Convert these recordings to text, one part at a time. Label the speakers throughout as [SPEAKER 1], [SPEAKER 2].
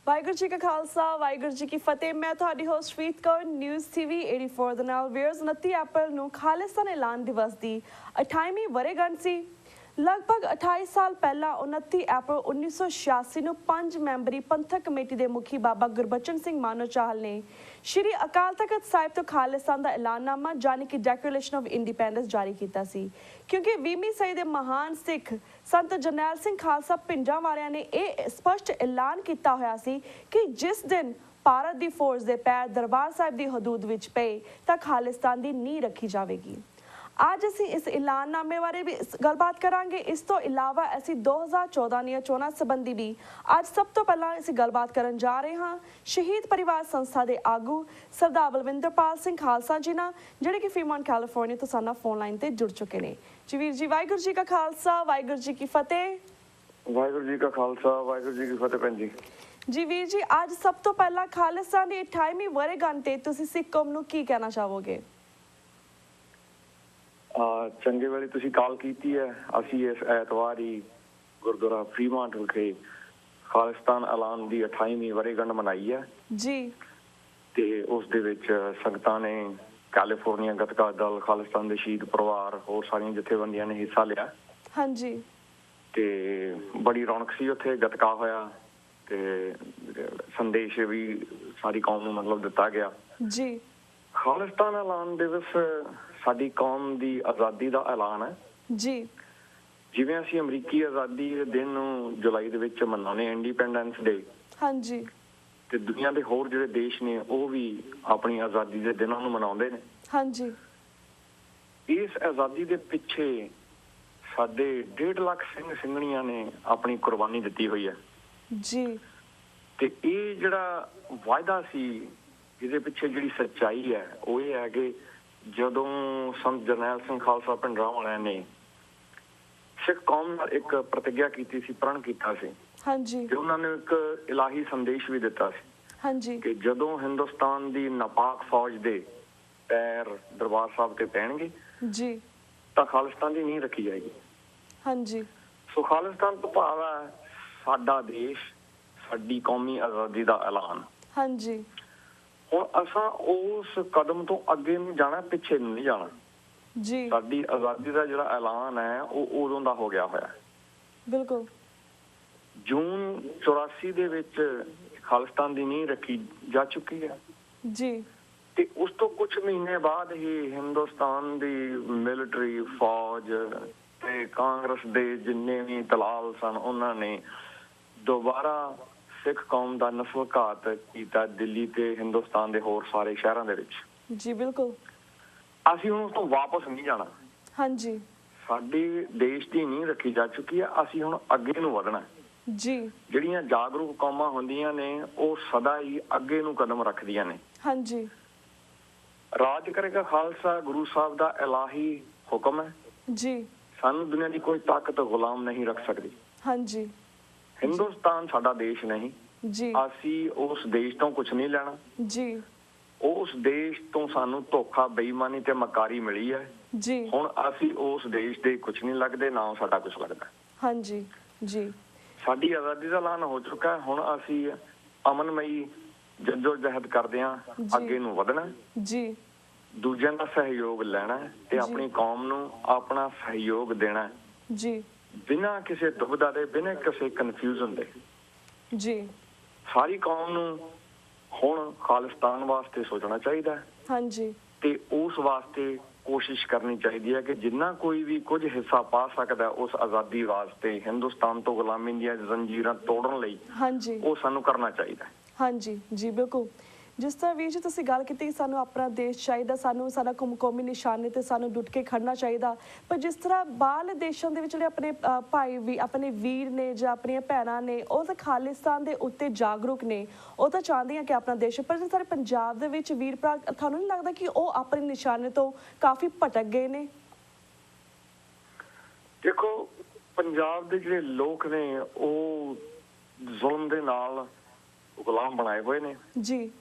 [SPEAKER 1] ਵਾਹਿਗੁਰੂ ਜੀ ਕਾ ਖਾਲਸਾ ਵਾਹਿਗੁਰੂ ਜੀ ਕੀ ਫਤਿਹ। ਮੈਂ ਤੁਹਾਡੀ ਹੋਸਟ ਪ੍ਰੀਤ ਕੌਰ ਨਿਊਜ਼ ਟੀਵੀ 84 ਦੇ ਨਾਲ। ਵੀਅਰਸ 29 ਅਪ੍ਰੈਲ ਨੂੰ ਖਾਲਿਸਤਾਨ ਐਲਾਨ ਦਿਵਸ ਦੀ 28ਵੀਂ ਵਰ੍ਹੇਗੰਢ ਸੀ। ਲਗਭਗ 28 ਸਾਲ ਪਹਿਲਾਂ 29 ਅਪ੍ਰੈਲ 1986 ਨੂੰ 5 ਮੈਂਬਰੀ ਪੰਥਕ ਕਮੇਟੀ ਦੇ ਮੁਖੀ ਬਾਬਾ ਗੁਰਬਚਨ ਸਿੰਘ ਮਾਨੋ ਚਾਹਲ ਨੇ ਸ਼੍ਰੀ ਅਕਾਲ ਤਖਤ ਸਾਹਿਬ ਤੋਂ ਖਾਲਿਸਤਾਨ ਦਾ ਐਲਾਨਨਾਮਾ ਯਾਨੀ ਕਿ ਡੈਕਲੇਰੇਸ਼ਨ ਆਫ ਇੰਡੀਪੈਂਡੈਂਸ ਜਾਰੀ ਕੀਤਾ ਸੀ। ਕਿਉਂਕਿ 20ਵੀਂ ਸਦੀ ਦੇ ਮਹਾਨ ਸਿੱਖ ਸੰਤ ਜਰਨੈਲ ਸਿੰਘ ਖਾਲਸਾ ਭਿੰਡਰਾਂ ਵਾਲਿਆਂ ਨੇ ਇਹ ਸਪਸ਼ਟ ਐਲਾਨ ਕੀਤਾ ਹੋਇਆ ਸੀ ਕਿ ਜਿਸ ਦਿਨ ਭਾਰਤ ਦੀ ਫੌਜ ਦੇ ਪੈਰ ਦਰਬਾਰ ਸਾਹਿਬ ਦੀ ਹਦੂਦ ਵਿੱਚ ਪਏ ਤਾਂ ਖਾਲਿਸਤਾਨ ਦੀ ਨੀਂਹ ਰੱਖੀ ਜਾਵੇਗੀ। ਅੱਜ ਅਸੀਂ ਇਸ ਐਲਾਨਨਾਮੇ ਬਾਰੇ ਵੀ ਗੱਲਬਾਤ ਕਰਾਂਗੇ। ਇਸ ਤੋਂ ਇਲਾਵਾ ਅਸੀਂ 2014 ਦੀਆਂ ਚੋਣਾਂ ਸੰਬੰਧੀ ਵੀ ਅੱਜ ਸਭ ਤੋਂ ਪਹਿਲਾਂ ਅਸੀਂ ਗੱਲਬਾਤ ਕਰਨ ਜਾ ਰਹੇ ਹਾਂ ਸ਼ਹੀਦ ਪਰਿਵਾਰ ਸੰਸਥਾ ਦੇ ਆਗੂ ਸਰਦਾਰ ਬਲਵਿੰਦਰਪਾਲ ਸਿੰਘ ਖਾਲਸਾ ਜੀ ਨਾਲ, ਜਿਹੜੇ ਕਿ ਫੀਮੌਂਟ ਕੈਲੀਫੋਰਨੀਆ ਤੋਂ ਸਾਡੇ ਨਾਲ ਫੋਨ ਲਾਈਨ ਤੇ ਜੁੜ ਚੁੱਕੇ ਨੇ। ਜੀ ਵੀਰ ਜੀ, ਵਾਹਿਗੁਰੂ ਜੀ ਕਾ ਖਾਲਸਾ ਵਾਹਿਗੁਰੂ ਜੀ ਕੀ ਫਤਿਹ।
[SPEAKER 2] ਵਾਹਿਗੁਰੂ ਜੀ ਕਾ ਖਾਲਸਾ ਵਾਹਿਗੁਰੂ ਜੀ ਕੀ ਫਤਿਹ। ਭੈਣ ਜੀ
[SPEAKER 1] ਜੀ ਵੀਰ ਜੀ, ਅੱਜ ਸਭ ਤੋਂ ਪਹਿਲਾਂ ਖਾਲਿਸਤਾਨ ਦੀ 28ਵੀਂ ਵਰ੍ਹੇਗੰਢ ਤੇ ਤੁਸੀਂ ਸਿੱਖ ਕੌਮ ਨੂੰ ਕੀ ਕਹਿਣਾ ਚਾਹੋਗੇ?
[SPEAKER 2] ਚੰਗੇ ਵੇਲੇ ਤੁਸੀਂ ਕਾਲ ਕੀਤੀ ਹੈ। ਅਸੀਂ ਇਸ ਐਤਵਾਰ ਹੀ ਗੁਰਦੁਆਰਾ ਫਰੀਮਾਂਟ ਵਿਖੇ ਖਾਲਿਸਤਾਨ ਐਲਾਨ ਦੀ 28ਵੀਂ ਵਰ੍ਹੇਗੰਢ ਮਨਾਈ ਹੈ
[SPEAKER 1] ਜੀ।
[SPEAKER 2] ਤੇ ਉਸ ਦੇ ਵਿੱਚ ਸੰਗਤਾਂ ਨੇ ਕੈਲੀਫੋਰਨੀਆ ਗੱਤਕਾ ਦਲ, ਖਾਲਿਸਤਾਨ ਦੇ ਸ਼ਹੀਦ ਪਰਿਵਾਰ, ਹੋਰ ਸਾਰੀਆਂ ਜਥੇਬੰਦੀਆਂ ਨੇ ਹਿੱਸਾ ਲਿਆ।
[SPEAKER 1] ਹਾਂਜੀ।
[SPEAKER 2] ਤੇ ਬੜੀ ਰੌਣਕ ਸੀ ਉੱਥੇ, ਗੱਤਕਾ ਹੋਇਆ ਤੇ ਸੰਦੇਸ਼ ਵੀ ਸਾਰੀ ਕੌਮ ਨੂੰ ਮਤਲਬ ਦਿੱਤਾ ਗਿਆ
[SPEAKER 1] ਜੀ।
[SPEAKER 2] ਖਾਲਿਸਤਾਨ ਐਲਾਨ ਦਿਵਸ ਸਾਡੀ ਕੌਮ ਦੀ ਆਜ਼ਾਦੀ ਦਾ ਐਲਾਨ ਹੈ
[SPEAKER 1] ਜੀ।
[SPEAKER 2] ਜਿਵੇਂ ਅਸੀਂ ਅਮਰੀਕੀ ਆਜ਼ਾਦੀ ਦੇ ਦਿਨ ਨੂੰ ਜੁਲਾਈ ਦੇ ਵਿੱਚ ਮਨਾਉਂਦੇ ਹਾਂ, ਇੰਡੀਪੈਂਡੈਂਸ ਡੇ।
[SPEAKER 1] ਹਾਂਜੀ।
[SPEAKER 2] ਤੇ ਦੁਨੀਆ ਦੇ ਹੋਰ ਜਿਹੜੇ ਦੇਸ਼ ਨੇ ਉਹ ਵੀ ਆਪਣੀ ਆਜ਼ਾਦੀ ਦੇ ਦਿਨਾਂ ਨੂੰ ਮਨਾਉਂਦੇ ਨੇ।
[SPEAKER 1] ਹਾਂਜੀ।
[SPEAKER 2] ਇਸ ਆਜ਼ਾਦੀ ਦੇ ਪਿੱਛੇ ਸਾਡੇ 1.5 ਲੱਖ ਸਿੰਘ ਸਿੰਘਣੀਆਂ ਨੇ ਆਪਣੀ ਕੁਰਬਾਨੀ ਦਿੱਤੀ ਹੋਈ ਹੈ
[SPEAKER 1] ਜੀ।
[SPEAKER 2] ਤੇ ਇਹ ਜਿਹੜਾ ਵਾਅਦਾ ਸੀ, ਇਹਦੇ ਪਿੱਛੇ ਜਿਹੜੀ ਸੱਚਾਈ ਹੈ ਉਹ ਇਹ ਹੈ ਕਿ ਜਦੋਂ ਸੰਤ ਜਰਨੈਲ ਸਿੰਘ ਖਾਲਸਾ ਭਿੰਡਰਾਂ ਵਾਲਿਆਂ ਨੇ ਸਿੱਖ ਕੌਮ ਨਾਲ ਇੱਕ ਪ੍ਰਤਿੱਗਿਆ ਕੀਤੀ ਸੀ, ਪ੍ਰਣ ਕੀਤਾ ਸੀ।
[SPEAKER 1] ਹਾਂਜੀ।
[SPEAKER 2] ਤੇ ਉਹਨਾਂ ਨੇ ਇੱਕ ਇਲਾਹੀ ਸੰਦੇਸ਼ ਵੀ ਦਿੱਤਾ ਸੀ।
[SPEAKER 1] ਹਾਂਜੀ।
[SPEAKER 2] ਕਿ ਜਦੋਂ ਹਿੰਦੁਸਤਾਨ ਦੀ ਨਾਪਾਕ ਫੌਜ ਦੇ ਪੈਰ ਦਰਬਾਰ ਸਾਹਿਬ ਤੇ ਪੈਣਗੇ
[SPEAKER 1] ਜੀ
[SPEAKER 2] ਤਾਂ ਖਾਲਿਸਤਾਨ ਦੀ ਨੀਂਹ ਰੱਖੀ ਜਾਏਗੀ।
[SPEAKER 1] ਹਾਂਜੀ।
[SPEAKER 2] ਸੋ ਖਾਲਿਸਤਾਨ ਤੋਂ ਭਾਵ ਹੈ ਸਾਡਾ ਦੇਸ਼, ਸਾਡੀ ਕੌਮੀ ਆਜ਼ਾਦੀ ਦਾ ਐਲਾਨ।
[SPEAKER 1] ਹਾਂਜੀ।
[SPEAKER 2] ਹੁਣ ਅਸਾਂ ਉਸ ਕਦਮ ਤੋਂ ਅੱਗੇ ਨੂੰ ਜਾਣਾ, ਪਿੱਛੇ ਨੂੰ ਨਹੀਂ ਜਾਣਾ
[SPEAKER 1] ਜੀ।
[SPEAKER 2] ਸਾਡੀ ਆਜ਼ਾਦੀ ਦਾ ਜਿਹੜਾ ਐਲਾਨ ਹੈ ਉਹ ਉਦੋਂ ਦਾ ਹੋ ਗਿਆ ਹੋਇਆ।
[SPEAKER 1] ਬਿਲਕੁਲ।
[SPEAKER 2] ਜੂਨ 84 ਦੇ ਵਿੱਚ ਖਾਲਿਸਤਾਨ ਦੀ ਨੀਂਹ ਰੱਖੀ ਜਾ ਚੁੱਕੀ ਹੈ
[SPEAKER 1] ਜੀ।
[SPEAKER 2] ਤੇ ਉਸ ਤੋਂ ਕੁਝ ਮਹੀਨੇ ਬਾਅਦ ਹੀ ਹਿੰਦੁਸਤਾਨ ਦੀ ਮਿਲਟਰੀ ਫੌਜ ਤੇ ਕਾਂਗਰਸ ਦੇ ਜਿੰਨੇ ਵੀ ਦਲਾਲ ਸਨ ਉਹਨਾਂ ਨੇ ਦੁਬਾਰਾ ਸਿੱਖ ਕੌਮ ਦਾ ਨਸਲਘਾਤ ਕੀਤਾ ਦਿੱਲੀ ਤੇ ਹਿੰਦੁਸਤਾਨ ਦੇ ਹੋਰ ਸਾਰੇ ਸ਼ਹਿਰਾਂ ਦੇ ਵਿੱਚ।
[SPEAKER 1] ਜੀ ਬਿਲਕੁਲ।
[SPEAKER 2] ਅਸੀਂ ਹੁਣ ਉਸ ਤੋਂ ਵਾਪਸ ਨਹੀਂ ਜਾਣਾ।
[SPEAKER 1] ਹਾਂਜੀ।
[SPEAKER 2] ਸਾਡੇ ਦੇਸ਼ ਦੀ ਨੀਂਹ ਰੱਖੀ ਜਾ ਚੁੱਕੀ ਹੈ, ਅਸੀਂ ਹੁਣ ਅੱਗੇ ਨੂੰ ਵਧਣਾ
[SPEAKER 1] ਜੀ।
[SPEAKER 2] ਜਿਹੜੀਆਂ ਜਾਗਰੂਕ ਕੌਮਾਂ ਹੁੰਦੀਆਂ ਨੇ ਉਹ ਸਦਾ ਹੀ ਅੱਗੇ ਨੂੰ ਕਦਮ ਰੱਖਦੀਆਂ ਨੇ।
[SPEAKER 1] ਹਾਂਜੀ।
[SPEAKER 2] ਰਾਜ ਕਰੇਗਾ ਖਾਲਸਾ ਗੁਰੂ ਸਾਹਿਬ ਦਾ ਇਲਾਹੀ ਹੁਕਮ ਹੈ
[SPEAKER 1] ਜੀ।
[SPEAKER 2] ਸਾਨੂੰ ਦੁਨੀਆ ਦੀ ਕੋਈ ਤਾਕਤ ਗੁਲਾਮ ਨਹੀਂ ਰੱਖ ਸਕਦੀ।
[SPEAKER 1] ਹਾਂਜੀ।
[SPEAKER 2] ਹਿੰਦੁਸਤਾਨ ਸਾਡਾ ਦੇਸ਼ ਨਹੀਂ
[SPEAKER 1] ਜੀ।
[SPEAKER 2] ਅਸੀਂ ਉਸ ਦੇਸ਼ ਤੋਂ ਕੁਝ ਨਹੀਂ ਲੈਣਾ
[SPEAKER 1] ਜੀ।
[SPEAKER 2] ਉਸ ਦੇਸ਼ ਤੋਂ ਸਾਨੂੰ ਧੋਖਾ, ਬੇਈਮਾਨੀ ਤੇ ਮਕਾਰੀ ਮਿਲੀ ਹੈ
[SPEAKER 1] ਜੀ।
[SPEAKER 2] ਹੁਣ ਅਸੀਂ ਉਸ ਦੇਸ਼ ਦੇ ਕੁਝ ਨਹੀਂ ਲੱਗਦੇ, ਨਾ ਸਾਡਾ ਕੁਝ ਲੱਗਦਾ।
[SPEAKER 1] ਹਾਂਜੀ। ਜੀ।
[SPEAKER 2] ਸਾਡੀ ਆਜ਼ਾਦੀ ਦਾ ਐਲਾਨ ਹੋ ਚੁੱਕਾ ਹੈ, ਹੁਣ ਅਸੀਂ ਅਮਨਮਈ ਜੱਦੋ-ਜਹਿਦ ਕਰਦੇ ਹਾਂ, ਅੱਗੇ ਨੂੰ ਵਧਣਾ
[SPEAKER 1] ਜੀ।
[SPEAKER 2] ਦੂਜਿਆਂ ਦਾ ਸਹਿਯੋਗ ਲੈਣਾ ਤੇ ਆਪਣੀ ਕੌਮ ਨੂੰ ਆਪਣਾ ਸਹਿਯੋਗ ਦੇਣਾ
[SPEAKER 1] ਜੀ
[SPEAKER 2] ਬਿਨਾਂ ਕਿਸੇ ਦੁਬਿਧਾ ਦੇ, ਬਿਨਾਂ ਕਿਸੇ ਕਨਫਿਊਜ਼ਨ ਦੇ।
[SPEAKER 1] ਜੀ।
[SPEAKER 2] ਸਾਰੀ ਕੌਮ ਨੂੰ ਹੁਣ ਖਾਲਿਸਤਾਨ ਵਾਸਤੇ ਸੋਚਣਾ ਚਾਹੀਦਾ ਹੈ।
[SPEAKER 1] ਹਾਂਜੀ।
[SPEAKER 2] ਤੇ ਉਸ ਵਾਸਤੇ ਕੋਸ਼ਿਸ਼ ਕਰਨੀ ਚਾਹੀਦੀ ਹੈ ਕਿ ਜਿੰਨਾ ਕੋਈ ਵੀ ਕੁਝ ਹਿੱਸਾ ਪਾ ਸਕਦਾ ਉਸ ਆਜ਼ਾਦੀ ਵਾਸਤੇ, ਹਿੰਦੁਸਤਾਨ ਤੋਂ ਗੁਲਾਮੀ ਦੀਆਂ ਜ਼ੰਜੀਰਾਂ ਤੋੜਨ ਲਈ,
[SPEAKER 1] ਹਾਂਜੀ,
[SPEAKER 2] ਉਹ ਸਾਨੂੰ ਕਰਨਾ ਚਾਹੀਦਾ।
[SPEAKER 1] ਹਾਂਜੀ ਜੀ ਬਿਲਕੁਲ। ਜਿਸ ਤਰ੍ਹਾਂ ਵੀਰ ਜੀ ਤੁਸੀਂ ਗੱਲ ਕੀਤੀ ਕਿ ਸਾਨੂੰ ਆਪਣਾ ਦੇਸ਼ ਚਾਹੀਦਾ, ਸਾਨੂੰ ਸਾਡਾ ਕੌਮੀ ਨਿਸ਼ਾਨੇ ਤੇ ਸਾਨੂੰ ਡੁੱਟ ਕੇ ਖੜਨਾ ਚਾਹੀਦਾ। ਪਰ ਜਿਸ ਤਰ੍ਹਾਂ ਬਾਹਰਲੇ ਦੇਸ਼ਾਂ ਦੇ ਵਿੱਚ ਜਿਹੜੇ ਆਪਣੇ ਭਾਈ ਵੀ, ਆਪਣੇ ਵੀਰ ਨੇ ਜਾਂ ਆਪਣੀਆਂ ਭੈਣਾਂ ਨੇ, ਉਹ ਤਾਂ ਖਾਲਿਸਤਾਨ ਦੇ ਉੱਤੇ ਜਾਗਰੂਕ ਨੇ, ਉਹ ਤਾਂ ਚਾਹੁੰਦੀਆਂ ਕਿ ਆਪਣਾ ਦੇਸ਼। ਪਰ ਸਾਡੇ ਪੰਜਾਬ ਦੇ ਵਿੱਚ ਵੀਰ ਭਰਾ, ਤੁਹਾਨੂੰ ਨਹੀਂ ਲੱਗਦਾ ਕਿ ਉਹ ਆਪਣੇ ਨਿਸ਼ਾਨੇ ਤੋਂ ਕਾਫੀ ਭਟਕ ਗਏ ਨੇ?
[SPEAKER 2] ਦੇਖੋ, ਪੰਜਾਬ ਦੇ ਜਿਹੜੇ ਲੋਕ ਨੇ ਉਹ ਜ਼ੁਲਮ ਦੇ ਨਾਲ ਗੁਲਾਮ ਬਣਾਏ ਹੋਏ ਨੇ ਜੀ।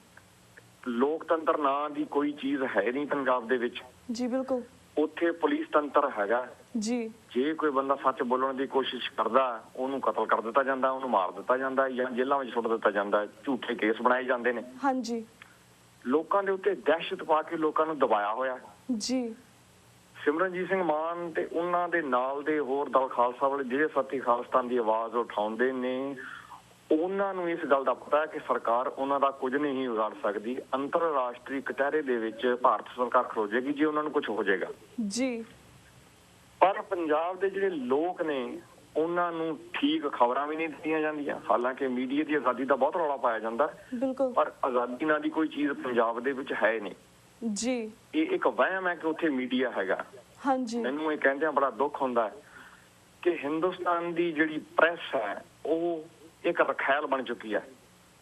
[SPEAKER 2] ਲੋਕਤੰਤਰ ਨਾਂ ਦੀ ਕੋਈ ਚੀਜ਼ ਹੈ ਨਹੀਂ ਪੰਜਾਬ ਦੇ ਵਿੱਚ ਜੀ। ਬਿਲਕੁਲ। ਉੱਥੇ ਪੁਲਿਸ ਤੰਤਰ ਹੈਗਾ।
[SPEAKER 1] ਜੀ
[SPEAKER 2] ਜੇ ਕੋਈ ਬੰਦਾ ਸੱਚ ਬੋਲਣ ਦੀ ਕੋਸ਼ਿਸ਼ ਕਰਦਾ ਉਹਨੂੰ ਕਤਲ ਕਰ ਦਿੱਤਾ ਜਾਂਦਾ, ਉਹਨੂੰ ਮਾਰ ਦਿੱਤਾ ਜਾਂਦਾ ਜਾਂ ਜੇਲ੍ਹਾਂ ਵਿੱਚ ਸੁੱਟ ਦਿੱਤਾ ਜਾਂਦਾ। ਝੂਠੇ ਕੇਸ ਬਣਾਏ ਜਾਂਦੇ ਨੇ।
[SPEAKER 1] ਹਾਂਜੀ
[SPEAKER 2] ਲੋਕਾਂ ਦੇ ਉੱਤੇ ਦਹਿਸ਼ਤ ਪਾ ਕੇ ਲੋਕਾਂ ਨੂੰ ਦਬਾਇਆ ਹੋਇਆ।
[SPEAKER 1] ਜੀ
[SPEAKER 2] ਸਿਮਰਨਜੀਤ ਸਿੰਘ ਮਾਨ ਤੇ ਉਹਨਾਂ ਦੇ ਨਾਲ ਦੇ ਹੋਰ ਦਲ ਖਾਲਸਾ ਵਾਲੇ ਜਿਹੜੇ ਸਾਥੀ ਖਾਲਿਸਤਾਨ ਦੀ ਆਵਾਜ਼ ਉਠਾਉਂਦੇ ਨੇ, ਉਹਨਾਂ ਨੂੰ ਇਸ ਗੱਲ ਦਾ ਪਤਾ ਹੈ ਕਿ ਸਰਕਾਰ ਉਹਨਾਂ ਦਾ ਕੁਝ ਨਹੀਂ ਵਿਗਾੜ ਸਕਦੀ। ਅੰਤਰਰਾਸ਼ਟਰੀ ਕਟਹਿਰੇ ਦੇ ਵਿੱਚ ਭਾਰਤ ਸਰਕਾਰ ਖਲੋਜੇਗੀ ਜੇ ਉਹਨਾਂ ਨੂੰ ਕੁਝ ਹੋ ਜਾਏਗਾ।
[SPEAKER 1] ਜੀ
[SPEAKER 2] ਪਰ ਪੰਜਾਬ ਦੇ ਜਿਹੜੇ ਲੋਕ ਨੇ ਉਹਨਾਂ ਨੂੰ ਠੀਕ ਖਬਰਾਂ ਵੀ ਨਹੀਂ ਦਿੱਤੀਆਂ ਜਾਂਦੀਆਂ। ਹਾਲਾਂਕਿ ਮੀਡੀਆ ਦੀ ਆਜ਼ਾਦੀ ਦਾ ਬਹੁਤ ਰੌਲਾ ਪਾਇਆ ਜਾਂਦਾ,
[SPEAKER 1] ਬਿਲਕੁਲ,
[SPEAKER 2] ਪਰ ਆਜ਼ਾਦੀ ਨਾਂ ਦੀ ਕੋਈ ਚੀਜ਼ ਪੰਜਾਬ ਦੇ ਵਿੱਚ ਹੈ ਨਹੀਂ।
[SPEAKER 1] ਜੀ
[SPEAKER 2] ਇਹ ਇੱਕ ਵਹਿਮ ਹੈ ਕਿ ਉੱਥੇ ਮੀਡੀਆ ਹੈਗਾ।
[SPEAKER 1] ਹਾਂਜੀ
[SPEAKER 2] ਮੈਨੂੰ ਇਹ ਕਹਿੰਦਿਆਂ ਬੜਾ ਦੁੱਖ ਹੁੰਦਾ ਹੈ ਕਿ ਹਿੰਦੁਸਤਾਨ ਦੀ ਜਿਹੜੀ ਪ੍ਰੈਸ ਹੈ ਉਹ ਇੱਕ ਰਖੈਲ ਬਣ ਚੁੱਕੀ ਹੈ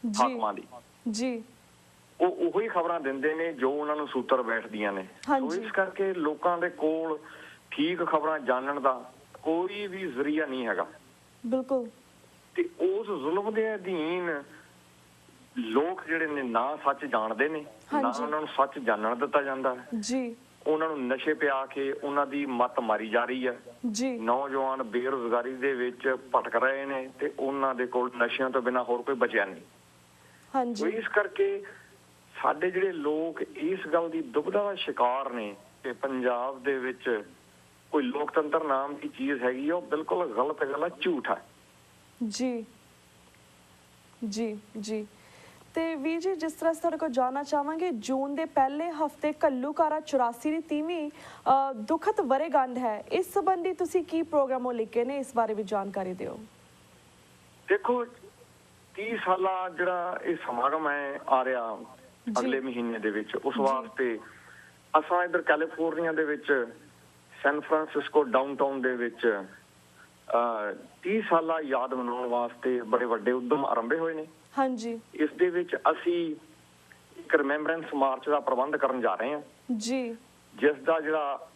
[SPEAKER 2] ਹਾਕਮਾਂ ਦੀ।
[SPEAKER 1] ਜੀ
[SPEAKER 2] ਉਹ ਉਹੀ ਖਬਰਾਂ ਦਿੰਦੇ ਨੇ ਜੋ ਉਹਨਾਂ ਨੂੰ ਸੂਤਰ ਬੈਠਦੀਆਂ ਨੇ। ਸੋ ਇਸ ਕਰਕੇ ਲੋਕਾਂ ਦੇ ਕੋਲ ਠੀਕ ਖਬਰਾਂ ਜਾਣਨ ਦਾ ਕੋਈ ਵੀ ਜ਼ਰੀਆ ਨਹੀਂ ਹੈਗਾ।
[SPEAKER 1] ਬਿਲਕੁਲ।
[SPEAKER 2] ਤੇ ਉਸ ਜ਼ੁਲਮ ਦੇ ਅਧੀਨ ਲੋਕ ਜਿਹੜੇ ਨੇ ਨਾ ਸੱਚ ਜਾਣਦੇ ਨੇ, ਨਾ ਉਹਨਾਂ ਨੂੰ ਸੱਚ ਜਾਣਨ ਦਿੱਤਾ ਜਾਂਦਾ।
[SPEAKER 1] ਜੀ
[SPEAKER 2] ਉਹਨਾਂ ਨੂੰ ਨਸ਼ੇ ਪਿਆ ਕੇ ਉਹਨਾਂ ਦੀ ਮੱਤ ਮਾਰੀ ਜਾ ਰਹੀ ਹੈ।
[SPEAKER 1] ਜੀ
[SPEAKER 2] ਨੌਜਵਾਨ ਬੇਰੁਜ਼ਗਾਰੀ ਦੇ ਵਿੱਚ ਭਟਕ ਰਹੇ ਨੇ ਤੇ ਉਹਨਾਂ ਦੇ ਕੋਲ ਨਸ਼ਿਆਂ ਤੋਂ ਬਿਨਾਂ ਹੋਰ ਕੋਈ ਬਚਿਆ ਨਹੀਂ।
[SPEAKER 1] ਹਾਂਜੀ
[SPEAKER 2] ਇਸ ਕਰਕੇ ਸਾਡੇ ਜਿਹੜੇ ਲੋਕ ਇਸ ਗੱਲ ਦੀ ਦੁਬਿਧਾ ਦਾ ਸ਼ਿਕਾਰ ਨੇ ਕਿ ਪੰਜਾਬ ਦੇ ਵਿੱਚ ਕੋਈ ਲੋਕਤੰਤਰ ਨਾਮ ਦੀ ਚੀਜ਼ ਹੈਗੀ, ਉਹ ਬਿਲਕੁਲ ਗਲਤ ਗੱਲ ਹੈ, ਝੂਠ ਹੈ।
[SPEAKER 1] ਜੀ ਜੀ ਜੀ ਤੇ ਵੀਰ ਜੀ, ਜਿਸ ਤਰ੍ਹਾਂ ਤੁਹਾਡੇ ਕੋਲ ਜਾਣਨਾ ਚਾਹਾਂਗੇ, ਜੂਨ ਦੇ ਪਹਿਲੇ ਹਫਤੇ ਘੱਲੂਘਾਰਾ 84 ਦੀ 30ਵੀਂ ਦੁਖਦ ਵਰ੍ਹੇਗੰਢ ਹੈ। ਇਸ ਸੰਬੰਧੀ ਤੁਸੀਂ ਕੀ ਪ੍ਰੋਗਰਾਮ ਲਿਖੇ ਨੇ, ਇਸ ਬਾਰੇ ਵੀ ਜਾਣਕਾਰੀ ਦਿਓ।
[SPEAKER 2] ਦੇਖੋ, 30 ਸਾਲਾ ਜਿਹੜਾ ਇਹ ਸਮਾਗਮ ਹੈ ਆ ਰਿਹਾ ਅਗਲੇ ਮਹੀਨੇ ਦੇ ਵਿੱਚ, ਉਸ ਵਾਸਤੇ ਅਸਾਂ ਇੱਧਰ ਕੈਲੀਫੋਰਨੀਆ ਦੇ ਵਿੱਚ ਸੈਨ ਫਰਾਂਸਿਸਕੋ ਡਾਊਨਟਾਊਨ ਦੇ ਵਿੱਚ 30 ਸਾਲਾ ਯਾਦ ਮਨਾਉਣ ਵਾਸਤੇ ਬੜੇ ਵੱਡੇ ਉਦਮ ਆਰੰਭੇ ਹੋਏ ਨੇ।
[SPEAKER 1] ਹਾਂਜੀ,
[SPEAKER 2] ਇਸ ਦੇ ਵਿੱਚ ਅਸੀਂ ਇੱਕ ਰਿਮੈਂਬਰੈਂਸ ਮਾਰਚ ਦਾ ਪ੍ਰਬੰਧ ਕਰਨ ਜਾ ਰਹੇ ਹਾਂ
[SPEAKER 1] ਜੀ,
[SPEAKER 2] ਜਿਸ ਦਾ ਜਿਹੜਾ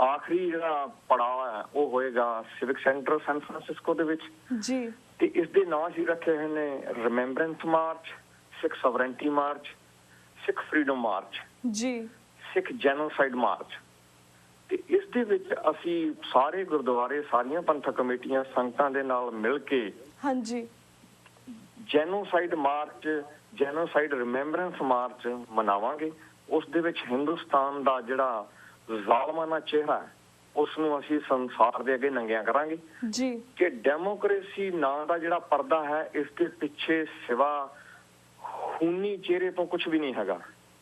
[SPEAKER 2] ਆਖਰੀ ਜਿਹੜਾ ਪੜਾਅ ਹੈ ਉਹ ਹੋਏਗਾ ਸਿਵਿਕ ਸੈਂਟਰ ਸੈਨ ਫਰਾਂਸਿਸਕੋ ਦੇ ਵਿੱਚ
[SPEAKER 1] ਜੀ।
[SPEAKER 2] ਤੇ ਇਸ ਦੇ ਨਾਂ ਅਸੀਂ ਰੱਖੇ ਹੋਏ ਨੇ ਰਿਮੈਂਬਰੈਂਸ ਮਾਰਚ, ਸਿੱਖ ਸਵਰੈਂਟੀ ਮਾਰਚ, ਸਿੱਖ ਫਰੀडम ਮਾਰਚ,
[SPEAKER 1] ਜੀ,
[SPEAKER 2] ਸਿੱਖ ਜੈਨੋਸਾਈਡ ਮਾਰਚ। ਤੇ ਇਸ ਦੇ ਵਿੱਚ ਅਸੀਂ ਸਾਰੇ ਗੁਰਦੁਆਰੇ, ਸਾਰੀਆਂ ਪੰਥਕ ਕਮੇਟੀਆਂ, ਸੰਗਤਾਂ ਦੇ ਨਾਲ ਮਿਲ ਕੇ
[SPEAKER 1] ਹਾਂਜੀ
[SPEAKER 2] genocide march, genocide remembrance march ਮਨਾਵਾਂਗੇ। ਉਸ ਦੇ ਵਿੱਚ ਹਿੰਦੁਸਤਾਨ ਦਾ ਜਿਹੜਾ ਜ਼ਾਲਮਾਨਾ ਚਿਹਰਾ ਹੈ ਉਸ ਨੂੰ ਅਸੀਂ ਸੰਸਾਰ ਦੇ ਅੱਗੇ ਨੰਗਿਆ ਕਰਾਂਗੇ
[SPEAKER 1] ਜੀ
[SPEAKER 2] ਕਿ ਡੈਮੋਕ੍ਰੇਸੀ ਨਾਂ ਦਾ ਜਿਹੜਾ ਪਰਦਾ ਹੈ ਇਸ ਦੇ ਪਿੱਛੇ ਸਿਵਾ ਖੂਨੀ ਚਿਹਰੇ ਤੋਂ ਕੁਝ ਵੀ ਨਹੀਂ ਹੈਗਾ।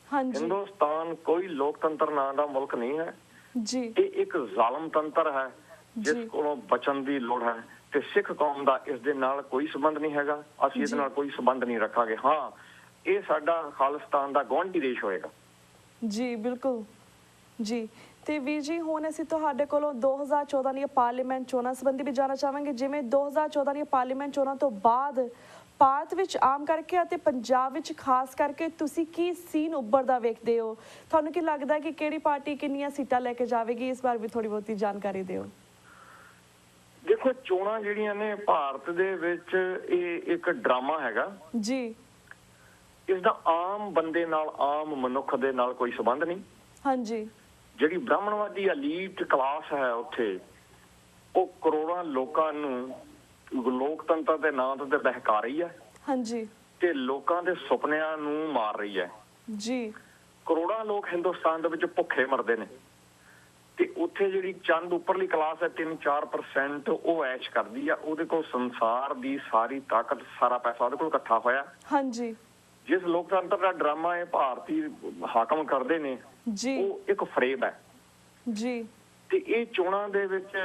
[SPEAKER 1] ਹਾਂਜੀ
[SPEAKER 2] ਹਿੰਦੁਸਤਾਨ ਕੋਈ ਲੋਕਤੰਤਰ ਨਾਂ ਦਾ ਮੁਲਕ ਨਹੀਂ ਹੈ
[SPEAKER 1] ਜੀ।
[SPEAKER 2] ਇਹ ਇੱਕ ਜ਼ਾਲਮ ਤੰਤਰ ਹੈ ਜਿਸ ਕੋਲੋਂ ਬਚਣ ਦੀ ਲੋੜ ਹੈ। ਤੇ ਸਿੱਖ ਕੌਮ ਦਾ ਇਸ ਦੇ ਨਾਲ ਕੋਈ ਸੰਬੰਧ ਨਹੀਂ ਹੈਗਾ। ਅਸੀਂ ਇਹਦੇ ਨਾਲ ਕੋਈ ਸੰਬੰਧ ਨਹੀਂ ਰੱਖਾਂਗੇ। ਹਾਂ, ਇਹ ਸਾਡਾ ਖਾਲਿਸਤਾਨ ਦਾ ਗੁਆਂਢੀ ਦੇਸ਼ ਹੋਏਗਾ।
[SPEAKER 1] ਜੀ ਬਿਲਕੁਲ ਜੀ। ਤੇ ਵੀਰ ਜੀ, ਹੁਣ ਅਸੀਂ ਤੁਹਾਡੇ ਕੋਲੋਂ 2014 ਦੀਆਂ ਪਾਰਲੀਮੈਂਟ ਚੋਣਾਂ ਸੰਬੰਧੀ ਵੀ ਜਾਣਨਾ ਚਾਹਾਂਗੇ। ਜਿਵੇਂ 2014 ਦੀਆਂ ਪਾਰਲੀਮੈਂਟ ਚੋਣਾਂ ਤੋਂ ਬਾਅਦ ਭਾਰਤ ਵਿੱਚ ਆਮ ਕਰਕੇ ਅਤੇ ਪੰਜਾਬ ਵਿੱਚ ਖਾਸ ਕਰਕੇ ਤੁਸੀਂ ਕੀ ਸੀਨ ਉੱਭਰਦਾ ਵੇਖਦੇ ਹੋ? ਤੁਹਾਨੂੰ ਕੀ ਲੱਗਦਾ ਕਿ ਕਿਹੜੀ ਪਾਰਟੀ ਕਿੰਨੀਆਂ ਸੀਟਾਂ ਲੈ ਕੇ ਜਾਵੇਗੀ? ਇਸ ਬਾਰੇ ਵੀ ਥੋੜੀ ਬਹੁਤੀ ਜਾਣਕਾਰੀ ਦਿਓ।
[SPEAKER 2] ਦੇਖੋ, ਚੋਣਾਂ ਜਿਹੜੀਆਂ ਨੇ ਭਾਰਤ ਦੇ ਵਿੱਚ ਇਹ ਇੱਕ ਡਰਾਮਾ ਹੈਗਾ
[SPEAKER 1] ਜੀ।
[SPEAKER 2] ਇਸ ਦਾ ਆਮ ਬੰਦੇ ਨਾਲ, ਆਮ ਮਨੁੱਖ ਦੇ ਨਾਲ ਕੋਈ ਸੰਬੰਧ ਨਹੀਂ।
[SPEAKER 1] ਹਾਂਜੀ।
[SPEAKER 2] ਜਿਹੜੀ ਬ੍ਰਾਹਮਣਵਾਦੀ ਐਲੀਟ ਕਲਾਸ ਹੈ ਉੱਥੇ, ਉਹ ਕਰੋੜਾਂ ਲੋਕਾਂ ਨੂੰ ਲੋਕਤੰਤਰ ਦੇ ਨਾਂ ਤੇ ਬਹਿਕਾ ਰਹੀ ਹੈ।
[SPEAKER 1] ਹਾਂਜੀ।
[SPEAKER 2] ਤੇ ਲੋਕਾਂ ਦੇ ਸੁਪਨਿਆਂ ਨੂੰ ਮਾਰ ਰਹੀ ਹੈ।
[SPEAKER 1] ਜੀ।
[SPEAKER 2] ਕਰੋੜਾਂ ਲੋਕ ਹਿੰਦੁਸਤਾਨ ਦੇ ਵਿੱਚ ਭੁੱਖੇ ਮਰਦੇ ਨੇ ਤੇ ਉੱਥੇ ਜਿਹੜੀ ਚੰਦ ਉੱਪਰਲੀ ਕਲਾਸ ਹੈ 3-4% ਉਹ ਐਸ਼ ਕਰਦੀ ਆ। ਉਹਦੇ ਕੋਲ ਸੰਸਾਰ ਦੀ ਸਾਰੀ ਤਾਕਤ, ਸਾਰਾ ਪੈਸਾ ਉਹਦੇ ਕੋਲ ਇਕੱਠਾ ਹੋਇਆ।
[SPEAKER 1] ਹਾਂਜੀ।
[SPEAKER 2] ਜਿਸ ਲੋਕਤੰਤਰ ਦਾ ਡਰਾਮਾ ਇਹ ਭਾਰਤੀ ਹਾਕਮ ਕਰਦੇ ਨੇ
[SPEAKER 1] ਜੀ,
[SPEAKER 2] ਉਹ ਇੱਕ ਫਰੇਬ ਹੈ।
[SPEAKER 1] ਜੀ।
[SPEAKER 2] ਤੇ ਇਹ ਚੋਣਾਂ ਦੇ ਵਿੱਚ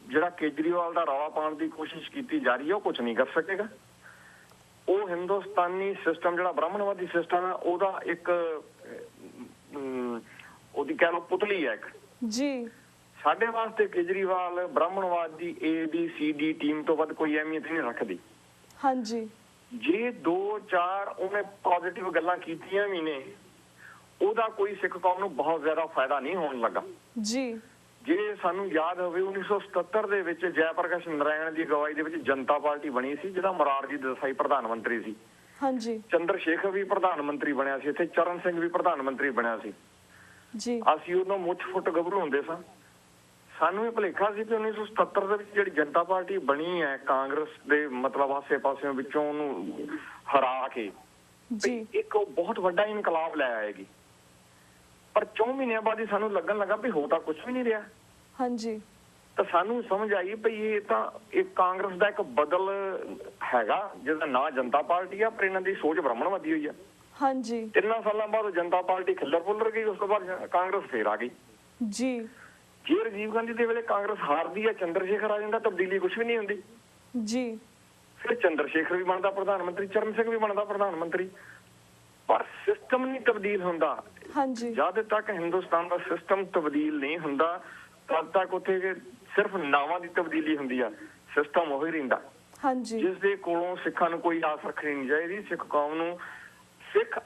[SPEAKER 2] ਜਿਹੜਾ ਕੇਜਰੀਵਾਲ ਦਾ ਰੌਲਾ ਪਾਉਣ ਦੀ ਕੋਸ਼ਿਸ਼ ਕੀਤੀ ਜਾ ਰਹੀ ਹੈ ਉਹ ਕੁਝ ਨਹੀਂ ਕਰ ਸਕੇਗਾ। ਉਹ ਹਿੰਦੁਸਤਾਨੀ ਸਿਸਟਮ, ਜਿਹੜਾ ਬ੍ਰਾਹਮਣਵਾਦੀ ਸਿਸਟਮ ਹੈ, ਉਹਦਾ ਇੱਕ ਉਹਦੀ ਕਹਿ ਲਓ ਪੁਤਲੀ ਹੈ ਇੱਕ।
[SPEAKER 1] ਜੀ।
[SPEAKER 2] ਸਾਡੇ ਵਾਸਤੇ ਕੇਜਰੀਵਾਲ ਬ੍ਰਾਹਮਣਵਾਦ ਦੀ ABCD ਟੀਮ ਤੋਂ ਵੱਧ ਕੋਈ ਅਹਿਮੀਅਤ ਨਹੀਂ ਰੱਖਦੀ।
[SPEAKER 1] ਹਾਂਜੀ।
[SPEAKER 2] ਜੇ 2-4 ਉਹਨੇ ਪੋਜ਼ਿਟਿਵ ਗੱਲਾਂ ਕੀਤੀਆਂ ਵੀ ਨੇ, ਉਹਦਾ ਕੋਈ ਸਿੱਖ ਕੌਮ ਨੂੰ ਬਹੁਤ ਜ਼ਿਆਦਾ ਫਾਇਦਾ ਨਹੀਂ ਹੋਣ ਲੱਗਾ।
[SPEAKER 1] ਜੀ।
[SPEAKER 2] ਜੇ ਸਾਨੂੰ ਯਾਦ ਹੋਵੇ 1977 ਦੇ ਵਿੱਚ ਜੈ ਪ੍ਰਕਾਸ਼ ਨਾਰਾਇਣ ਦੀ ਅਗਵਾਈ ਦੇ ਵਿੱਚ ਜਨਤਾ ਪਾਰਟੀ ਬਣੀ ਸੀ, ਜਿਹਦਾ ਮੋਰਾਰਜੀ ਦੇਸਾਈ ਪ੍ਰਧਾਨ ਮੰਤਰੀ ਸੀ।
[SPEAKER 1] ਹਾਂਜੀ।
[SPEAKER 2] ਚੰਦਰ ਸ਼ੇਖਰ ਵੀ ਪ੍ਰਧਾਨ ਮੰਤਰੀ ਬਣਿਆ ਸੀ, ਇੱਥੇ ਚਰਨ ਸਿੰਘ ਵੀ ਪ੍ਰਧਾਨ ਮੰਤਰੀ ਬਣਿਆ ਸੀ।
[SPEAKER 1] ਜੀ
[SPEAKER 2] ਅਸੀਂ ਉਦੋਂ ਮੁੱਛ ਫੁੱਟ ਗੱਭਰੂ ਹੁੰਦੇ ਸਾਂ। ਸਾਨੂੰ ਇਹ ਭੁਲੇਖਾ ਸੀ ਕਿ 1977 ਦੇ ਵਿੱਚ ਜਿਹੜੀ ਜਨਤਾ ਪਾਰਟੀ ਬਣੀ ਹੈ ਕਾਂਗਰਸ ਦੇ ਮਤਲਬ ਆਸੇ-ਪਾਸਿਓਂ ਵਿੱਚੋਂ ਉਹਨੂੰ ਹਰਾ ਕੇ
[SPEAKER 1] ਜੀ
[SPEAKER 2] ਇੱਕ ਉਹ ਬਹੁਤ ਵੱਡਾ ਇਨਕਲਾਬ ਲੈ ਆਏਗੀ। ਪਰ 4 ਮਹੀਨਿਆਂ ਬਾਅਦ ਹੀ ਸਾਨੂੰ ਲੱਗਣ ਲੱਗਾ ਵੀ ਹੋ ਤਾਂ ਕੁਝ ਵੀ ਨਹੀਂ ਰਿਹਾ।
[SPEAKER 1] ਹਾਂਜੀ
[SPEAKER 2] ਤਾਂ ਸਾਨੂੰ ਸਮਝ ਆਈ ਭਈ ਇਹ ਤਾਂ ਇੱਕ ਕਾਂਗਰਸ ਦਾ ਇੱਕ ਬਦਲ ਹੈਗਾ ਜਿਹਦਾ ਨਾਂ ਜਨਤਾ ਪਾਰਟੀ ਆ, ਪਰ ਇਹਨਾਂ ਦੀ ਸੋਚ ਬ੍ਰਾਹਮਣਵਾਦੀ ਹੋਈ ਆ।
[SPEAKER 1] ਹਾਂਜੀ
[SPEAKER 2] 3 ਸਾਲਾਂ ਬਾਅਦ ਜਨਤਾ ਪਾਰਟੀ ਖਿੱਲਰ ਫੁੱਲਰ ਗਈ, ਉਸ ਤੋਂ ਬਾਅਦ ਕਾਂਗਰਸ ਫੇਰ ਆ ਗਈ।
[SPEAKER 1] ਜੀ
[SPEAKER 2] ਜੇ ਰਾਜੀਵ ਗਾਂਧੀ ਦੇ ਵੇਲੇ ਕਾਂਗਰਸ ਹਾਰਦੀ ਆ, ਚੰਦਰ ਸ਼ੇਖਰ ਆ ਜਾਂਦਾ, ਤਬਦੀਲੀ ਕੁਝ ਵੀ ਨਹੀਂ ਹੁੰਦੀ।
[SPEAKER 1] ਜੀ
[SPEAKER 2] ਫਿਰ ਚੰਦਰ ਸ਼ੇਖਰ ਵੀ ਬਣਦਾ ਪ੍ਰਧਾਨ ਮੰਤਰੀ, ਚਰਨ ਸਿੰਘ ਵੀ ਬਣਦਾ ਪ੍ਰਧਾਨ ਮੰਤਰੀ, ਪਰ ਸਿਸਟਮ ਨਹੀਂ ਤਬਦੀਲ ਹੁੰਦਾ।
[SPEAKER 1] ਹਾਂਜੀ
[SPEAKER 2] ਜਦ ਤੱਕ ਹਿੰਦੁਸਤਾਨ ਦਾ ਸਿਸਟਮ ਤਬਦੀਲ ਨਹੀਂ ਹੁੰਦਾ ਤਦ ਤੱਕ ਉੱਥੇ ਸਿਰਫ ਨਾਵਾਂ ਦੀ ਤਬਦੀਲੀ ਹੁੰਦੀ ਆ, ਸਿਸਟਮ ਉਹੀ ਰਹਿੰਦਾ।
[SPEAKER 1] ਹਾਂਜੀ
[SPEAKER 2] ਜਿਸ ਦੇ ਕੋਲੋਂ ਸਿੱਖਾਂ ਨੂੰ ਕੋਈ ਆਸ ਰੱਖਣੀ ਨਹੀਂ ਚਾਹੀਦੀ। ਸਿੱਖ ਕੌਮ ਨੂੰ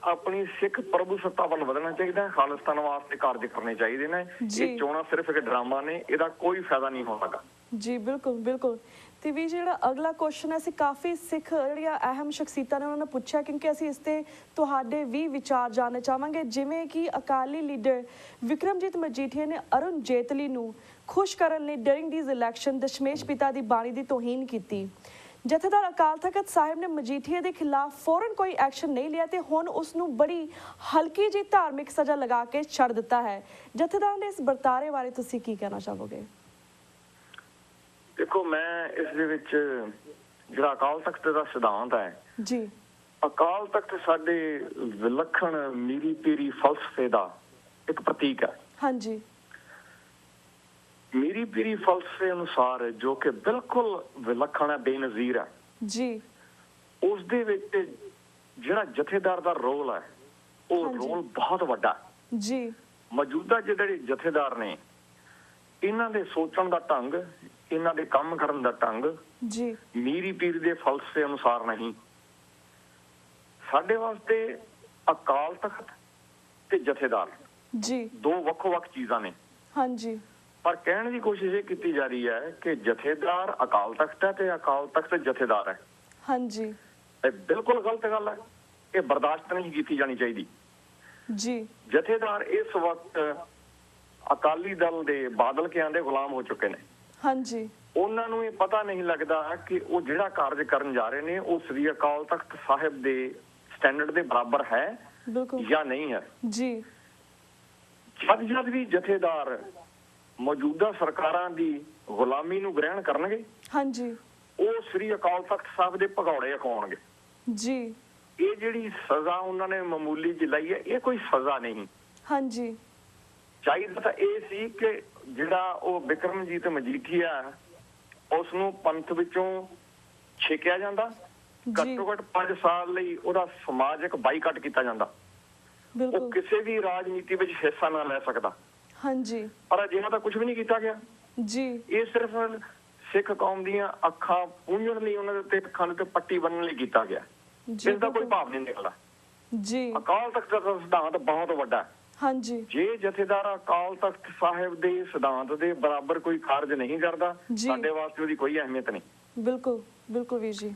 [SPEAKER 2] ਆਪਣੀ ਸਿੱਖ ਪ੍ਰਭੂ ਸੱਤਾ ਵੱਲ ਵਧਣਾ ਚਾਹੀਦਾ, ਖਾਲਿਸਤਾਨ ਵਾਸਤੇ ਕਾਰਜ ਕਰਨੇ ਚਾਹੀਦੇ ਨੇ। ਇਹ ਚੋਣਾਂ ਸਿਰਫ ਇੱਕ ਡਰਾਮਾ ਨੇ, ਇਹਦਾ ਕੋਈ ਫਾਇਦਾ ਨਹੀਂ ਹੋਣਾ।
[SPEAKER 1] ਜੀ ਬਿਲਕੁਲ ਬਿਲਕੁਲ। ਤੇ ਵੀ ਜਿਹੜਾ ਅਗਲਾ ਕੁਐਸਚਨ ਹੈ, ਅਸੀਂ ਕਾਫੀ ਸਿੱਖ ਜਿਹੜੀਆਂ ਅਹਿਮ ਸ਼ਖਸੀਅਤਾਂ ਨੇ ਉਹਨਾਂ ਨੇ ਪੁੱਛਿਆ, ਕਿਉਂਕਿ ਅਸੀਂ ਇਸ ਤੇ ਤੁਹਾਡੇ ਵੀ ਵਿਚਾਰ ਜਾਣਨਾ ਚਾਹਾਂਗੇ। ਜਿਵੇਂ ਕਿ ਅਕਾਲੀ ਲੀਡਰ ਵਿਕਰਮਜੀਤ ਮਜੀਠੀਆ ਨੇ ਅਰੁਣ ਜੇਤਲੀ ਨੂੰ ਖੁਸ਼ ਕਰਨ ਲਈ ਡਰਿੰਗ ਦੀਜ਼ ਇਲੈਕਸ਼ਨ ਦਸ਼ਮੇਸ਼ ਪਿਤਾ ਦੀ ਬਾਣੀ ਦੀ ਤੋਹੀਨ ਕੀਤੀ। ਜਥੇਦਾਰ ਅਕਾਲ ਤਖਤ ਸਾਹਿਬ ਨੇ ਮਜੀਠੀਆ ਦੇ ਖਿਲਾਫ ਫੌਰਨ ਕੋਈ ਐਕਸ਼ਨ ਨਹੀਂ ਲਿਆ ਤੇ ਹੁਣ ਉਸ ਨੂੰ ਬੜੀ ਹਲਕੀ ਜਿਹੀ ਧਾਰਮਿਕ ਸਜ਼ਾ ਲਗਾ ਕੇ ਛੱਡ ਦਿੱਤਾ ਹੈ। ਜਥੇਦਾਰ ਦੇ ਇਸ ਵਰਤਾਰੇ ਬਾਰੇ ਤੁਸੀਂ ਕੀ ਕਹਿਣਾ ਚਾਹੋਗੇ?
[SPEAKER 2] ਦੇਖੋ, ਮੈਂ ਇਸ ਦੇ ਵਿੱਚ ਜਿਹੜਾ ਅਕਾਲ ਤਖਤ ਦਾ ਸਿਧਾਂਤ ਹੈ
[SPEAKER 1] ਜੀ,
[SPEAKER 2] ਅਕਾਲ ਤਖਤ ਸਾਡੇ ਵਿਲੱਖਣ ਮੀਰੀ ਪੀਰੀ ਫਲਸਫੇ ਦਾ ਇੱਕ ਪ੍ਰਤੀਕ ਹੈ।
[SPEAKER 1] ਹਾਂਜੀ
[SPEAKER 2] ਮੀਰੀ ਪੀਰੀ ਫਲਸਫੇ ਅਨੁਸਾਰ ਜੋ ਕਿ ਬਿਲਕੁਲ ਵਿਲੱਖਣ ਹੈ, ਬੇਨਜ਼ੀਰ ਹੈ
[SPEAKER 1] ਜੀ,
[SPEAKER 2] ਉਸ ਦੇ ਵਿੱਚ ਜਿਹੜਾ ਜਥੇਦਾਰ ਦਾ ਰੋਲ ਹੈ ਉਹ ਰੋਲ ਬਹੁਤ ਵੱਡਾ
[SPEAKER 1] ਜੀ।
[SPEAKER 2] ਮੌਜੂਦਾ ਜਿਹੜੇ ਜਥੇਦਾਰ ਨੇ ਇਹਨਾਂ ਦੇ ਸੋਚਣ ਦਾ ਢੰਗ, ਇਹਨਾਂ ਦੇ ਕੰਮ ਕਰਨ ਦਾ ਢੰਗ
[SPEAKER 1] ਜੀ
[SPEAKER 2] ਮੀਰੀ ਪੀਰ ਦੇ ਫਲਸਫੇ ਅਨੁਸਾਰ ਨਹੀਂ। ਸਾਡੇ ਵਾਸਤੇ ਅਕਾਲ ਤਖਤ ਤੇ ਜਥੇਦਾਰ
[SPEAKER 1] ਜੀ
[SPEAKER 2] ਦੋ ਵੱਖੋ-ਵੱਖ ਚੀਜ਼ਾਂ ਨੇ।
[SPEAKER 1] ਹਾਂਜੀ
[SPEAKER 2] ਪਰ ਕਹਿਣ ਦੀ ਕੋਸ਼ਿਸ਼ ਇਹ ਕੀਤੀ ਜਾ ਰਹੀ ਹੈ ਕਿ ਜਥੇਦਾਰ ਅਕਾਲ ਤਖਤ ਹੈ ਤੇ ਅਕਾਲ ਤਖਤ ਜਥੇਦਾਰ ਹੈ।
[SPEAKER 1] ਹਾਂਜੀ,
[SPEAKER 2] ਇਹ ਬਿਲਕੁਲ ਗਲਤ ਗੱਲ ਹੈ, ਇਹ ਬਰਦਾਸ਼ਤ ਨਹੀਂ ਕੀਤੀ ਜਾਣੀ ਚਾਹੀਦੀ।
[SPEAKER 1] ਜੀ
[SPEAKER 2] ਜਥੇਦਾਰ ਇਸ ਵਕਤ ਅਕਾਲੀ ਦਲ ਦੇ ਬਾਦਲ ਕਿਆਂ ਦੇ ਗੁਲਾਮ ਹੋ ਚੁੱਕੇ ਨੇ।
[SPEAKER 1] ਹਾਂਜੀ,
[SPEAKER 2] ਉਹਨਾਂ ਨੂੰ ਇਹ ਪਤਾ ਨਹੀਂ ਲੱਗਦਾ ਕਿ ਉਹ ਜਿਹੜਾ ਕਾਰਜ ਕਰਨ ਜਾ ਰਹੇ ਨੇ ਉਹ ਸ੍ਰੀ ਅਕਾਲ ਤਖਤ ਸਾਹਿਬ ਦੇ ਸਟੈਂਡਰਡ ਦੇ ਬਰਾਬਰ ਹੈ
[SPEAKER 1] ਬਿਲਕੁਲ
[SPEAKER 2] ਜਾਂ ਨਹੀਂ ਹੈ।
[SPEAKER 1] ਜੀ
[SPEAKER 2] ਜਦ ਵੀ ਜਥੇਦਾਰ ਮੌਜੂਦਾ ਸਰਕਾਰਾਂ ਦੀ ਗੁਲਾਮੀ ਨੂੰ ਗ੍ਰਹਿਣ ਕਰਨਗੇ,
[SPEAKER 1] ਹਾਂਜੀ,
[SPEAKER 2] ਉਹ ਸ੍ਰੀ ਅਕਾਲ ਤਖਤ ਸਾਹਿਬ ਦੇ ਭਗੌੜੇ ਅਖਾਉਣਗੇ।
[SPEAKER 1] ਜੀ
[SPEAKER 2] ਇਹ ਜਿਹੜੀ ਸਜ਼ਾ ਉਹਨਾਂ ਨੇ ਮਾਮੂਲੀ ਜਿਹੀ ਲਈ ਹੈ, ਇਹ ਕੋਈ ਸਜ਼ਾ ਨਹੀਂ।
[SPEAKER 1] ਹਾਂਜੀ,
[SPEAKER 2] ਚਾਹੀਦਾ ਤਾਂ ਇਹ ਸੀ ਕਿ ਜਿਹੜਾ ਉਹ ਬਿਕਰਮਜੀਤ ਮਜੀਠੀਆ ਉਸ ਨੂੰ ਪੰਥ ਵਿੱਚੋਂ ਛੇਕਿਆ ਜਾਂਦਾ, ਘੱਟੋ ਘੱਟ 5 ਸਾਲ ਲਈ ਉਹਦਾ ਸਮਾਜਿਕ ਬਾਈਕਾਟ ਕੀਤਾ ਜਾਂਦਾ, ਉਹ
[SPEAKER 1] ਬਿਲਕੁਲ
[SPEAKER 2] ਕਿਸੇ ਵੀ ਰਾਜਨੀਤੀ ਵਿੱਚ ਹਿੱਸਾ ਨਾ ਲੈ ਸਕਦਾ।
[SPEAKER 1] ਹਾਂਜੀ,
[SPEAKER 2] ਪਰ ਅਜਿਹਾ ਤਾਂ ਕੁਝ ਵੀ ਨਹੀਂ ਕੀਤਾ ਗਿਆ।
[SPEAKER 1] ਜੀ
[SPEAKER 2] ਇਹ ਸਿਰਫ ਸਿੱਖ ਕੌਮ ਦੀਆਂ ਅੱਖਾਂ ਪੂੰਝਣ ਲਈ, ਉਹਨਾਂ ਦੇ ਉੱਤੇ ਅੱਖਾਂ ਤੇ ਪੱਟੀ ਬੰਨਣ ਲਈ ਕੀਤਾ ਗਿਆ।
[SPEAKER 1] ਜੀ
[SPEAKER 2] ਇਸ ਦਾ ਕੋਈ ਭਾਵ ਨਹੀਂ ਨਿਕਲਦਾ।
[SPEAKER 1] ਜੀ
[SPEAKER 2] ਅਕਾਲ ਤਖਤ ਦਾ ਸਿਧਾਂਤ ਬਹੁਤ ਵੱਡਾ ਹੈ।
[SPEAKER 1] ਹਾਂਜੀ,
[SPEAKER 2] ਜੇ ਜਥੇਦਾਰ ਅਕਾਲ ਤਖਤ ਸਾਹਿਬ ਦੇ ਸਿਧਾਂਤ ਦੇ ਬਰਾਬਰ ਕੋਈ ਕਾਰਜ ਨਹੀਂ ਕਰਦਾ, ਸਾਡੇ ਵਾਸਤੇ ਉਹਦੀ ਕੋਈ ਅਹਿਮੀਅਤ ਨਹੀਂ।
[SPEAKER 1] ਬਿਲਕੁਲ ਬਿਲਕੁਲ ਵੀਰ ਜੀ।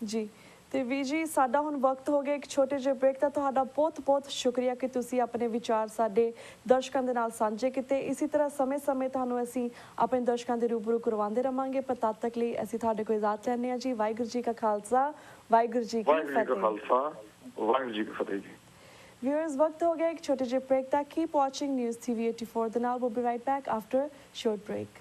[SPEAKER 1] ਜੀ ਤੇ ਵੀਰ ਜੀ, ਸਾਡਾ ਹੁਣ ਵਕਤ ਹੋ ਗਿਆ ਇੱਕ ਛੋਟੇ ਜਿਹੇ ਬ੍ਰੇਕ ਦਾ। ਤੁਹਾਡਾ ਬਹੁਤ ਬਹੁਤ ਸ਼ੁਕਰੀਆ ਕਿ ਤੁਸੀਂ ਆਪਣੇ ਵਿਚਾਰ ਸਾਡੇ ਦਰਸ਼ਕਾਂ ਦੇ ਨਾਲ ਸਾਂਝੇ ਕੀਤੇ। ਇਸੇ ਤਰ੍ਹਾਂ ਸਮੇਂ-ਸਮੇਂ ਤੁਹਾਨੂੰ ਅਸੀਂ ਆਪਣੇ ਦਰਸ਼ਕਾਂ ਦੇ ਰੂਬਰੂ ਕਰਵਾਉਂਦੇ ਰਵਾਂਗੇ, ਪਰ ਤਦ ਤੱਕ ਲਈ ਅਸੀਂ ਤੁਹਾਡੇ ਕੋਲ ਇਜਾਜ਼ਤ ਲੈਂਦੇ ਹਾਂ ਜੀ। ਵਾਹਿਗੁਰੂ ਜੀ ਕਾ ਖਾਲਸਾ, ਵਾਹਿਗੁਰੂ ਜੀ ਕੀ ਫਤਿਹ।
[SPEAKER 2] ਵਾਹਿਗੁਰੂ ਜੀ ਕੀ ਫਤਿਹ ਜੀ।
[SPEAKER 1] Viewers, वक्त हो गया एक छोटे ਜਿਹੇ break the. Keep watching News TV 84 The Now will be right back after short break.